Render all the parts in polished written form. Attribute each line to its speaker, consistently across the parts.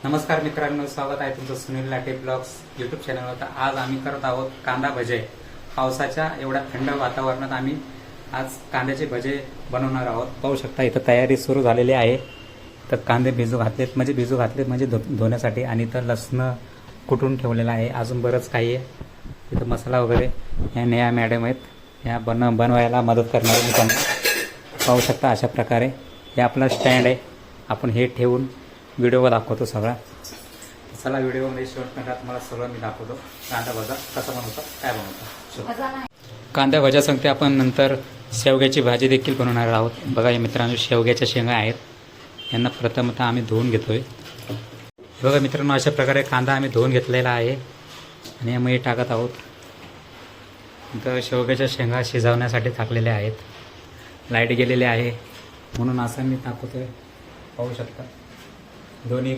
Speaker 1: नमस्कार मित्रांनो, स्वागत आहे तुमचं सुनील लाटे ब्लॉग्स यूट्यूब चॅनलवर. तर आज आम्ही करत आहोत कांदा भजे. पावसाच्या एवढ्या थंड वातावरणात आम्ही आज कांद्याचे भजे बनवणार आहोत. पाहू शकता इथं तयारी सुरू झालेली आहे. तर कांदे भिजू घातलेत म्हणजे धुण्यासाठी. आणि तर लसण कुटून ठेवलेला आहे. अजून बरंच काही आहे. इथं मसाला वगैरे ह्या नेहा मॅडम आहेत, ह्या बनवायला मदत करणार मी त्यांना. पाहू शकता अशा प्रकारे हे आपला स्टँड आहे. आपण हे ठेवून व्हिडिओ दाखवतो सगळा. चला व्हिडिओमध्ये शेवट करता तुम्हाला सगळं मी दाखवतो. कांदा भजा कसा बनवतो, काय बनवतो. कांदा भजा सांगते आपण नंतर शेवग्याची भाजी देखील बनवणार आहोत. बघा या मित्रांनो, शेवग्याच्या शेंगा आहेत. यांना प्रथमतः आम्ही धुवून घेतोय. बघा मित्रांनो, अशा प्रकारे कांदा आम्ही धुवून घेतलेला आहे आणि यामध्ये टाकत आहोत. नंतर शेवग्याच्या शेंगा शिजवण्यासाठी टाकलेल्या आहेत. लाईट गेलेले आहे म्हणून असं मी टाकतोय. पाहू शकता दोन्ही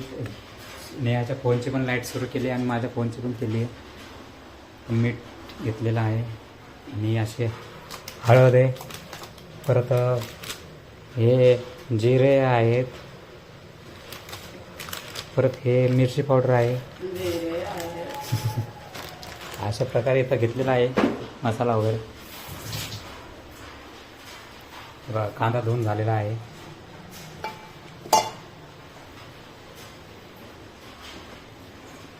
Speaker 1: नेहाच्या फोनची पण लाईट सुरू केली आणि माझ्या फोनची पण केली आहे. मीठ घेतलेलं आहे आणि असे हळद आहे. परत हे जिरे आहेत. परत हे मिरची पावडर आहे. अशा प्रकारे इथं घेतलेला आहे मसाला वगैरे. बघा कांदा धुवून झालेला आहे.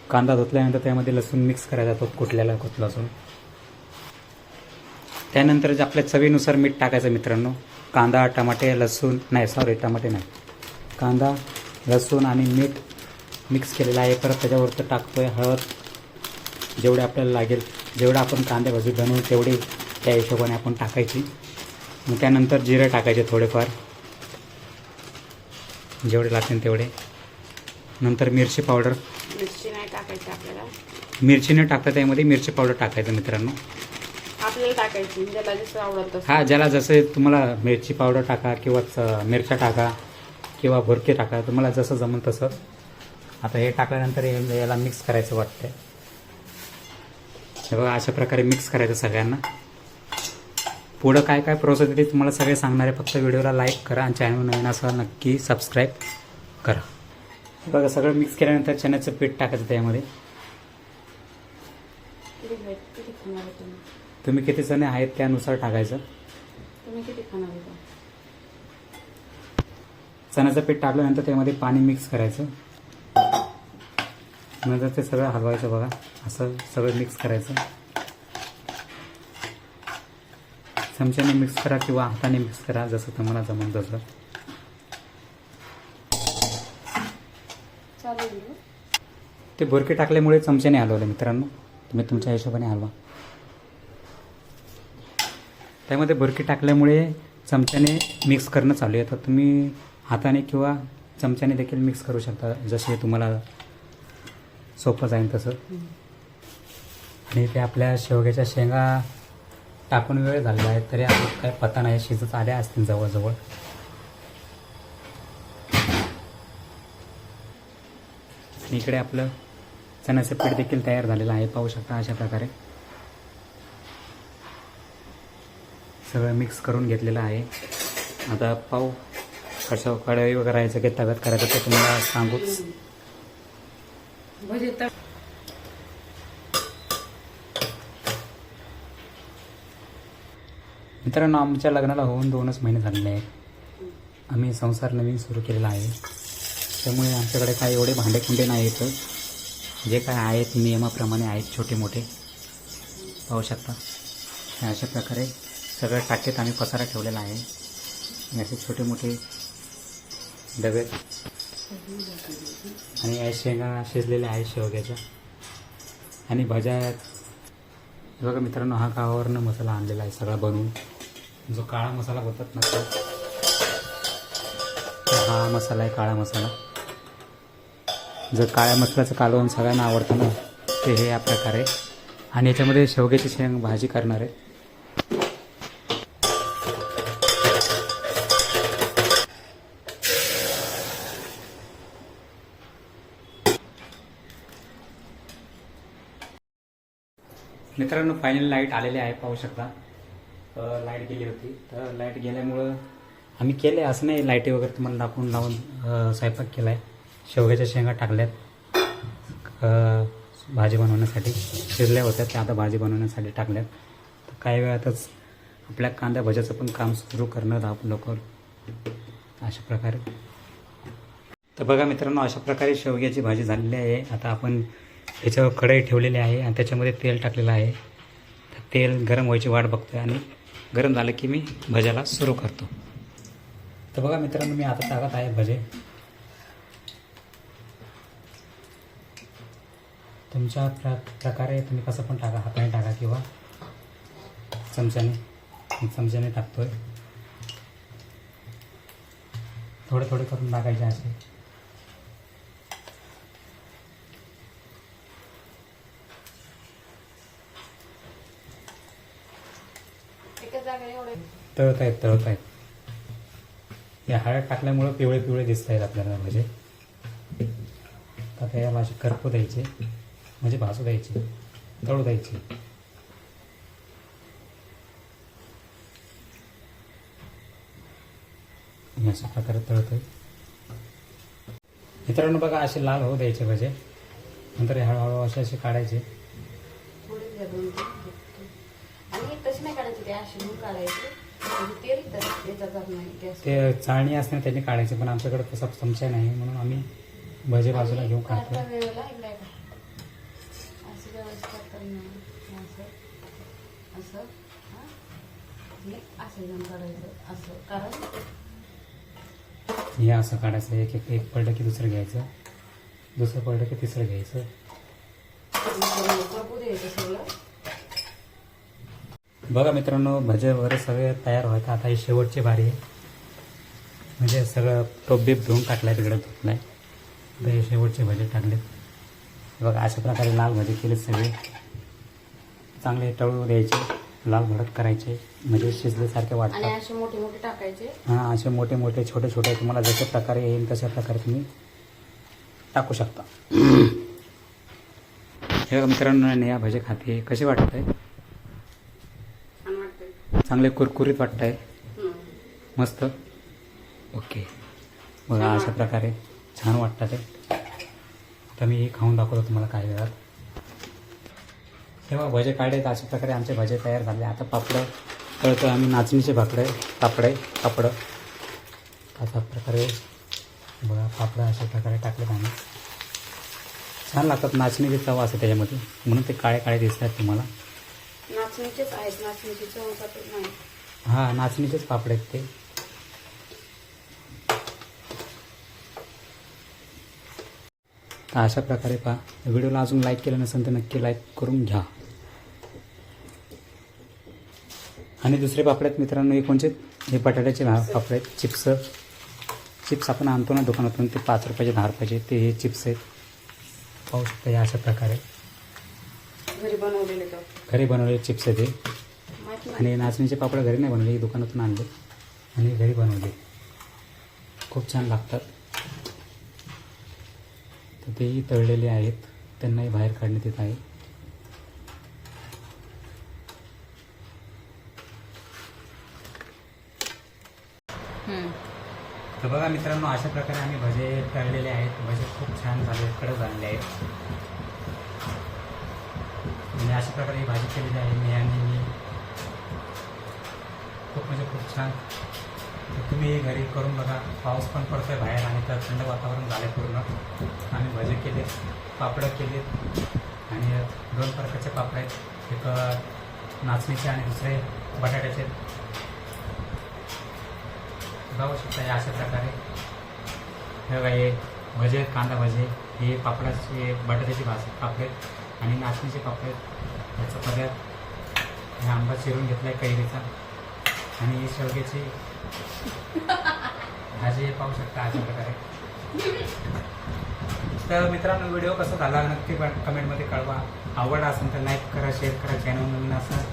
Speaker 1: कांदा धुतल्यानंतर त्यामध्ये लसूण मिक्स करायचा जातो, कुटलेला लसूण. त्यानंतर जे आपल्या चवीनुसार मीठ टाकायचं मित्रांनो. कांदा टमाटे लसूण टमाटे नाही, कांदा लसूण आणि मीठ मिक्स केलेलं आहे. परत त्याच्यावरती टाकतोय हळद. जेवढे आपल्याला लागेल, जेवढं आपण कांदे भाजी बनवू तेवढे त्या हिशोबाने आपण टाकायची. मग त्यानंतर जिरे टाकायचे थोडेफार, जेवढे लागतील तेवढे. नंतर मिरची पावडर.
Speaker 2: मिरची नाही टाकायची आपल्याला.
Speaker 1: मिरची न टाकता त्यामध्ये मिरची पावडर टाकायचं मित्रांनो.
Speaker 2: आपल्याला टाकायची ज्याला जसं आवडत तसं.
Speaker 1: हा, ज्याला जसे तुम्हाला मिरची पावडर टाका किंवा मिरच्या टाका किंवा भुरके टाका, तुम्हाला जसं जमेल तसं. आता हे टाकल्यानंतर याला मिक्स करायचं वाटतंय. हे बघा अशा प्रकारे मिक्स करायचं सगळ्यांना. पुढं काय काय प्रोसेस आहे तुम्हाला सगळे सांगणार आहे. फक्त व्हिडिओला लाईक करा आणि चॅनल नवीन असाल नक्की सबस्क्राईब करा. बघा सगळं मिक्स केल्यानंतर चण्याचं पीठ टाकायचं त्यामध्ये.
Speaker 2: किती खाणार आहे तुम्ही?
Speaker 1: तुम्ही किती जण आहेत त्यानुसार टाकायचं.
Speaker 2: तुम्ही किती खाणार आहे?
Speaker 1: चण्याचं पीठ टाकल्यानंतर त्यामध्ये पाणी मिक्स करायचं. नंतर ते सगळं हलवायचं. बघा असं सगळं मिक्स करायचं. चमच्याने मिक्स करा किंवा हाताने मिक्स करा, जसं तुम्हाला जमेल तसं. ते भुरके टाकल्यामुळे चमच्याने हलवलं मित्रांनो. तुम्ही तुमच्या हिशोबाने हलवा. त्यामध्ये भुरके टाकल्यामुळे चमच्याने मिक्स करणं चालू आहे. तर तुम्ही हाताने किंवा चमच्याने देखील मिक्स करू शकता, जसे तुम्हाला सोपं जाईल तसं. आणि ते आपल्या शेवग्याच्या शेंगा टाकून वेळ झालेला आहे तरी आपण काय पता नाही, शिजत आल्या असतील जवळजवळ. आणि इकडे आपलं चण्याचं पीठ देखील तयार झालेलं आहे. पाहू शकता अशा प्रकारे सगळं मिक्स करून घेतलेलं आहे. आता पाहू कसं कढई वगैरे करायचं की तव्यात करायचं ते तुम्हाला सांगूच. मित्रांनो, आमच्या लग्नाला होऊन 2च महिने झालेले आहेत. आम्ही संसार नवीन सुरू केलेला आहे. त्यामुळे आमच्याकडे काय एवढे भांडेकुंडे नाही आहेत. जे काय आहेत नियमाप्रमाणे आहेत, छोटे मोठे. पाहू शकता अशा प्रकारे सगळ्या टाकीत आम्ही पसारा ठेवलेला आहे. असे छोटे मोठे डबे. आणि या शेंगा शिजलेल्या आहेत शेवग्याच्या. आणि भज्या बघा मित्रांनो, हा गावावरनं मसाला आणलेला आहे सगळा बनवून. जो काळा मसाला बोलतात ना, हा मसाला आहे काळा मसाला. जर काळ्या मसाल्याचं कालवण सगळ्यांना आवडतं ना, ते हे या प्रकारे. आणि याच्यामध्ये शेवग्याची शेंग भाजी करणार आहे. मित्रांनो, फायनल लाईट आलेली आहे. पाहू शकता लाईट गेली होती. तर लाईट गेल्यामुळं आम्ही केले असं नाही, लाईटी वगैरे तुम्हाला लावून स्वयंपाक केला आहे. शेवग्याच्या शेंगा टाकल्यात भाजी बनवण्यासाठी. शिजल्या होत्या त्या आता भाजी बनवण्यासाठी टाकल्यात. तर काही वेळातच आपल्या कांदा भज्याचं पण काम सुरू करणार आहोत लवकर. अशा प्रकारे तर बघा मित्रांनो, अशा प्रकारे शेवग्याची भाजी झालेली आहे. आता आपण त्याच्यावर कढई ठेवलेली आहे आणि त्याच्यामध्ये तेल टाकलेलं आहे. तर तेल गरम व्हायची वाट बघतोय आणि गरम झालं की मी भज्याला सुरू करतो. तर बघा मित्रांनो, मी आता टाकत आहे भजे. तुमच्या प्रकारे तुम्ही कसं पण टाका, हाताने टाका किंवा चमच्याने टाकतोय. थोडे थोडे करून टाकायचे असे.
Speaker 2: एका जागेला एवढे
Speaker 1: तळत आहेत. हे हळद टाकल्यामुळं पिवळे पिवळे दिसत आहेत आपल्याला भजे. तर याला असे करपू द्यायचे, म्हणजे भाजू द्यायचे, तळू द्यायचे. अशा प्रकारे तळतोय. मित्रांनो बघा, असे लाल होऊ द्यायचे भजे. नंतर हे हळूहळू असे काढायचे.
Speaker 2: थोडे द्या, 2-3 आणि तशी नाही काढायची, ते अशी म्हणून काढायचे. म्हणजे तेल तर याचा जात नाही गॅस.
Speaker 1: ते चाळणी असणे त्यांनी काढायचे, पण आमच्याकडे तसा चमचा नाही म्हणून आम्ही भजे बाजूला घेऊन काढतो.
Speaker 2: काढता वेळेला एकदा असं व्यवस्थित करणं, असं हां, हे असं घेऊन काढायचं असं. कारण
Speaker 1: हे असं काढायचं. एक पडलं की दुसरं घ्यायचं, दुसरं पडलं की तिसरं घ्यायचं.
Speaker 2: करपू द्यायचं सगळं.
Speaker 1: बघा मित्रांनो, भजे वगैरे सगळे तयार व्हायचं. आता ही शेवटची बारी आहे. म्हणजे सगळं टोप बीप धुवून टाकलाय, तिकडे धुतलाय. आता हे शेवटचे भजे टाकलेत. बघा अशा प्रकारे लाल भजे केलेत सगळे. चांगले तळू द्यायचे, लाल भडक करायचे, म्हणजे शिजल्यासारखे
Speaker 2: आणि
Speaker 1: वाटतात.
Speaker 2: असे मोठे मोठे टाकायचे.
Speaker 1: हां, असे मोठे मोठे छोटे छोटे तुम्हाला जशा प्रकारे येईल तशा प्रकारे तुम्ही टाकू शकता. हे बघा मित्रांनो, नेहा भजे खाते. कसे वाटत आहे?
Speaker 2: छान वाटतंय.
Speaker 1: चांगले कुरकुरीत वाटत आहे. मस्त. ओके. बघा अशा प्रकारे छान वाटतात ते. आता मी खाऊन दाखवतो तुम्हाला काही वेळात. तेव्हा भजे काढले तर अशा प्रकारे आमचे भजे तयार झाले. आता पापडं तळतो आम्ही. नाचणीचे पापड अशा प्रकारे. बघा पापडं अशा प्रकारे टाकलेत आम्ही. छान लागतात. नाचणीची चव असते त्याच्यामध्ये, म्हणून ते काळे काळे दिसतात तुम्हाला.
Speaker 2: नाचणीचेच आहेत, नाचणीची चव नाही.
Speaker 1: हां, नाचणीचेच पापड आहेत ते. तर अशा प्रकारे पहा. व्हिडिओला अजून लाईक केलं नसेल तर नक्की लाईक करून घ्या. आणि दुसरे पापड आहेत मित्रांनो, हे कोणचे? हे बटाट्याचे पापड आहेत. चिप्स आपण आणतो ना दुकानातून, ते 5 रुपयाचे 10 रुपयाचे ते हे चिप्स आहेत. पाहू शकता. हे अशा प्रकारे
Speaker 2: घरी बनवलेले तर
Speaker 1: घरी बनवलेले चिप्स आहेत हे.
Speaker 2: माहिती नाही.
Speaker 1: आणि नाचणीचे पापड घरी नाही बनवले, दुकानातून आणले आणि घरी बनवले. खूप छान लागतात. तर तेही तळलेले आहेत, त्यांनाही बाहेर काढण्यात येत आहे. तर बघा मित्रांनो, अशा प्रकारे आम्ही भजे तळलेले आहेत. भजे खूप छान झाले, कडक झालेले आहेत. आणि अशा प्रकारे ही भाजी केलेली आहे नेहाने मी. खूप म्हणजे खूप छान. तर तुम्ही घरी करून बघा. पाऊस पण पडतोय बाहेर आणि तर थंड वातावरण झालं पूर्ण. आम्ही भजे केले, पापडं केलेत आणि 2 प्रकारचे पापड आहेत. एक नाचणीचे आणि दुसरे बटाट्याचे. बघू शकता हे अशा प्रकारे. हे बघा, हे भजे, कांदा भजे, हे पापडाचे बटाट्याची भाजी पापड आहेत आणि नाचणीचे पापड आहेत. याचा पदार्थ हे आंबा चिरून घेतला आहे कैरीचा आणि ही शेवग्याची भाजी पाहू शकता अशा प्रकारे. तर मित्रांनो, व्हिडिओ कसा झाला नक्की कमेंटमध्ये कळवा. आवड असेल तर लाईक करा, शेअर करा. चॅनल नवीन असेल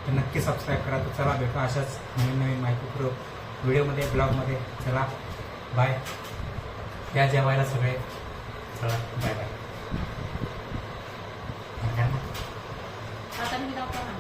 Speaker 1: तर नक्की सबस्क्राईब करा. तर चला भेटू अशाच नवीन नवीन माहितीपूर्वक व्हिडिओमध्ये, ब्लॉगमध्ये. चला बाय. या जेवायला सगळे. चला बाय बाय.
Speaker 2: आता मी दाखवा ना.